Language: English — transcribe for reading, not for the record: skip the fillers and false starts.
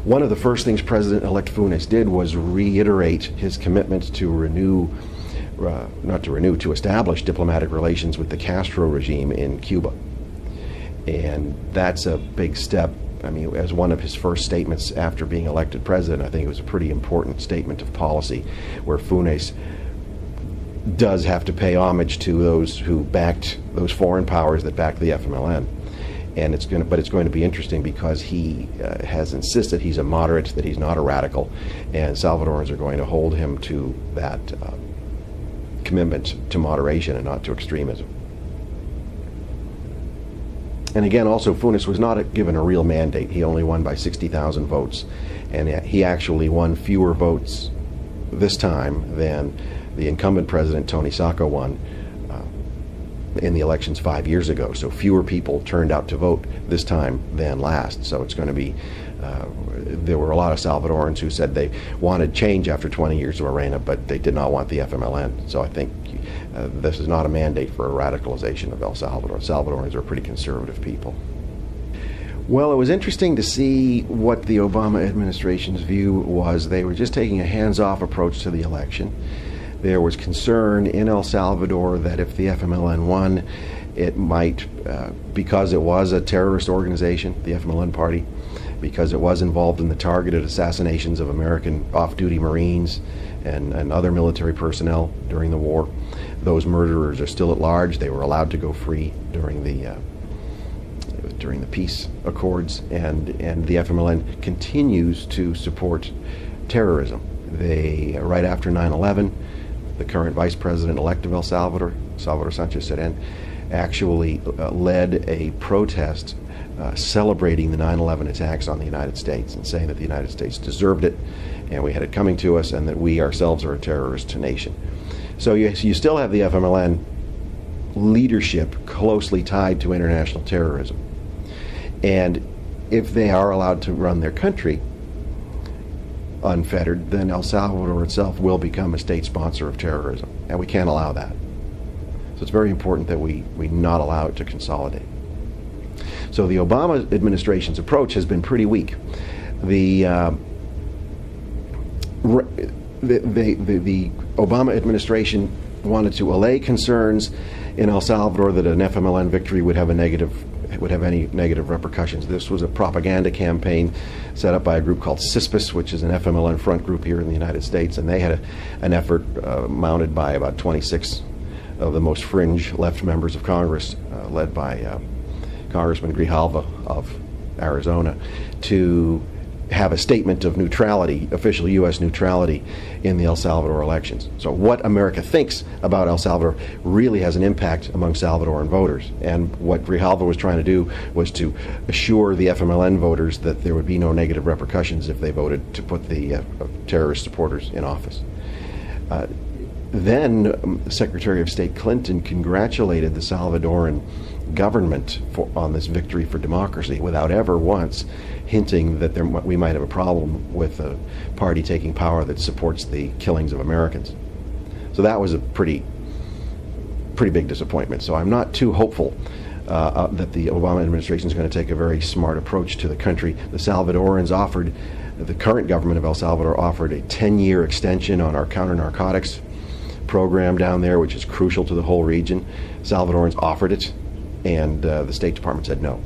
One of the first things President-elect Funes did was reiterate his commitment to to establish diplomatic relations with the Castro regime in Cuba. And that's a big step. I mean, as one of his first statements after being elected president, I think it was a pretty important statement of policy, where Funes does have to pay homage to those who backed those foreign powers that backed the FMLN. And it's going to be interesting because he has insisted he's a moderate, that he's not a radical, and Salvadorans are going to hold him to that commitment to moderation and not to extremism. And again, also, Funes was not given a real mandate. He only won by 60,000 votes, and he actually won fewer votes this time than the incumbent president, Tony Sacco, won in the elections 5 years ago. So fewer people turned out to vote this time than last. So it's going to be, there were a lot of Salvadorans who said they wanted change after 20 years of Arena, but they did not want the FMLN. So I think this is not a mandate for a radicalization of El Salvador. Salvadorans are pretty conservative people. Well, it was interesting to see what the Obama administration's view was. They were just taking a hands-off approach to the election. There was concern in El Salvador that if the FMLN won, it might, because it was a terrorist organization, the FMLN party, because it was involved in the targeted assassinations of American off-duty Marines and other military personnel during the war. Those murderers are still at large. They were allowed to go free during the peace accords, and the FMLN continues to support terrorism. They, right after 9/11, the current vice president-elect of El Salvador, Salvador Sanchez Serén, actually led a protest celebrating the 9/11 attacks on the United States and saying that the United States deserved it and we had it coming to us and that we ourselves are a terrorist nation. So you still have the FMLN leadership closely tied to international terrorism. And if they are allowed to run their country unfettered, then El Salvador itself will become a state sponsor of terrorism, and we can't allow that. So it's very important that we not allow it to consolidate. So the Obama administration's approach has been pretty weak. The Obama administration wanted to allay concerns in El Salvador that an FMLN victory would have any negative repercussions. This was a propaganda campaign set up by a group called CISPAS, which is an FMLN front group here in the United States, and they had an effort mounted by about 26 of the most fringe left members of Congress, led by Congressman Grijalva of Arizona, to have a statement of neutrality, official U.S. neutrality, in the El Salvador elections. So what America thinks about El Salvador really has an impact among Salvadoran voters. And what Grijalva was trying to do was to assure the FMLN voters that there would be no negative repercussions if they voted to put the terrorist supporters in office. Then Secretary of State Clinton congratulated the Salvadoran government on this victory for democracy without ever once hinting that we might have a problem with a party taking power that supports the killings of Americans. So that was a pretty big disappointment. So I'm not too hopeful that the Obama administration is going to take a very smart approach to the country. The Salvadorans offered, the current government of El Salvador offered a 10-year extension on our counter-narcotics program down there, which is crucial to the whole region. Salvadorans offered it, and the State Department said no.